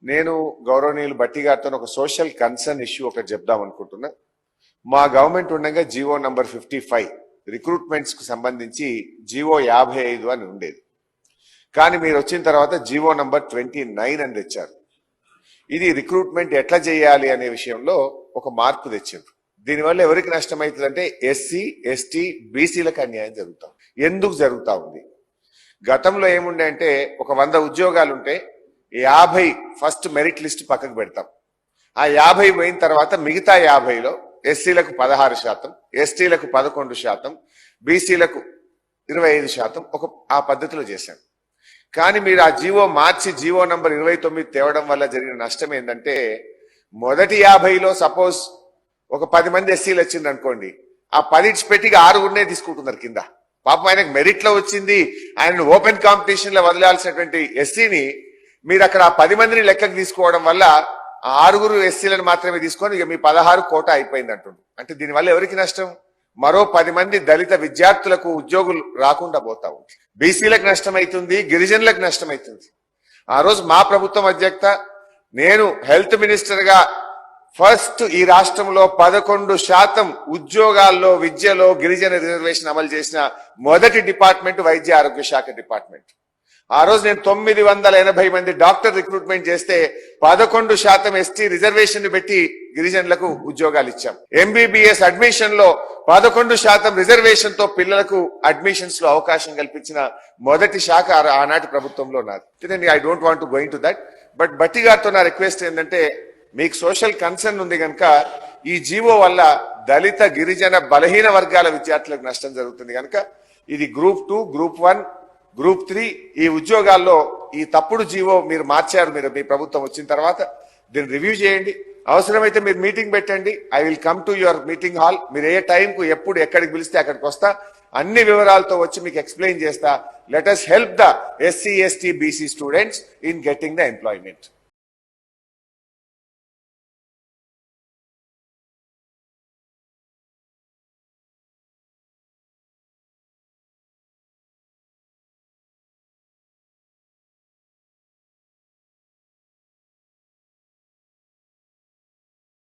నేను గౌరవనీయులు బట్టి గారితో ఒక సోషల్ కన్సర్న్ ఇష్యూ ఒకటి చెప్దాం అనుకుంటున్నా. మా గవర్నమెంట్ ఉండగా జీవో నంబర్ 55 రిక్రూట్మెంట్స్ కు సంబంధించి జీవో 55 అని ఉండేది. కానీ మీరు వచ్చిన తర్వాత జీవో నంబర్ 29 అని తెచ్చారు. ఇది రిక్రూట్మెంట్ ఎట్లా చేయాలి అనే విషయంలో ఒక మార్పు తెచ్చారు. దీనివల్ల ఎవరికి నష్టం అవుతుందంటే ఎస్సీ, ఎస్టీ, బీసీలకు అన్యాయం జరుగుతాం. ఎందుకు జరుగుతా ఉంది? గతంలో ఏముండే అంటే ఒక 100 ఉద్యోగాలు ఉంటే 50 ఫస్ట్ మెరిట్ లిస్ట్ పక్కకు పెడతాం. ఆ 50 పోయిన తర్వాత మిగతా 50లో ఎస్సీలకు 16%, ఎస్టీలకు 11%, బీసీలకు 25% ఒక ఆ పద్ధతిలో చేశాం. కానీ మీరు ఆ జీవో మార్చి జీవో నంబర్ 29 తేవడం వల్ల జరిగిన నష్టం ఏంటంటే మొదటి 50లో సపోజ్ ఒక 10 మంది ఎస్సీలు వచ్చింది అనుకోండి, ఆ 10 పెట్టి 6 తీసుకుంటున్నారు కింద. పాపం ఆయనకు మెరిట్ లో వచ్చింది, ఆయన ఓపెన్ కాంపిటీషన్ లో వదిలాల్సినటువంటి ఎస్సీని మీరు అక్కడ 10 మందిని లెక్కకు తీసుకోవడం వల్ల 6 ఎస్సీలను మాత్రమే తీసుకొని ఇక మీ 16 కోట అయిపోయింది అంటుండ్రు. అంటే దీనివల్ల ఎవరికి నష్టం? మరో 10 మంది దళిత విద్యార్థులకు ఉద్యోగులు రాకుండా పోతా ఉంది. బీసీలకు నష్టమైతుంది, గిరిజనులకు నష్టమైతుంది. ఆ రోజు మా ప్రభుత్వం అధ్యక్షత నేను హెల్త్ మినిస్టర్ గా ఫస్ట్ ఈ రాష్ట్రంలో 11% ఉద్యోగాల్లో విద్యలో గిరిజన రిజర్వేషన్ అమలు చేసిన మొదటి డిపార్ట్మెంట్ వైద్య ఆరోగ్య శాఖ డిపార్ట్మెంట్. ఆ రోజు నేను 980 మంది డాక్టర్ రిక్రూట్మెంట్ చేస్తే 11% ఎస్టీ రిజర్వేషన్ పెట్టి గిరిజనులకు ఉద్యోగాలు ఇచ్చాం. ఎంబీబీఎస్ అడ్మిషన్ లో 11% రిజర్వేషన్ తో పిల్లలకు అడ్మిషన్స్ లో అవకాశం కల్పించిన మొదటి శాఖ ఆనాటి ప్రభుత్వంలో నాది. I don't want to go in to that. But బట్టి గారితో నా రిక్వెస్ట్ ఏంటంటే మీకు సోషల్ కన్సర్న్ ఉంది కనుక ఈ జీవో వల్ల దళిత గిరిజన బలహీన వర్గాల విద్యార్థులకు నష్టం జరుగుతుంది కనుక ఇది గ్రూప్ 2, గ్రూప్ 1, గ్రూప్ 3 ఈ ఉద్యోగాల్లో ఈ తప్పుడు జీవో మీరు మార్చారు. మీరు మీ ప్రభుత్వం వచ్చిన తర్వాత దీన్ని రివ్యూ చేయండి. అవసరమైతే మీరు మీటింగ్ పెట్టండి. I will come to your meeting hall. మీరు ఏ టైంకు ఎప్పుడు ఎక్కడికి పిలిస్తే అక్కడికి వస్తా, అన్ని వివరాలతో వచ్చి మీకు ఎక్స్ప్లెయిన్ చేస్తా. Let us help the SC, ST, BC students in getting the employment.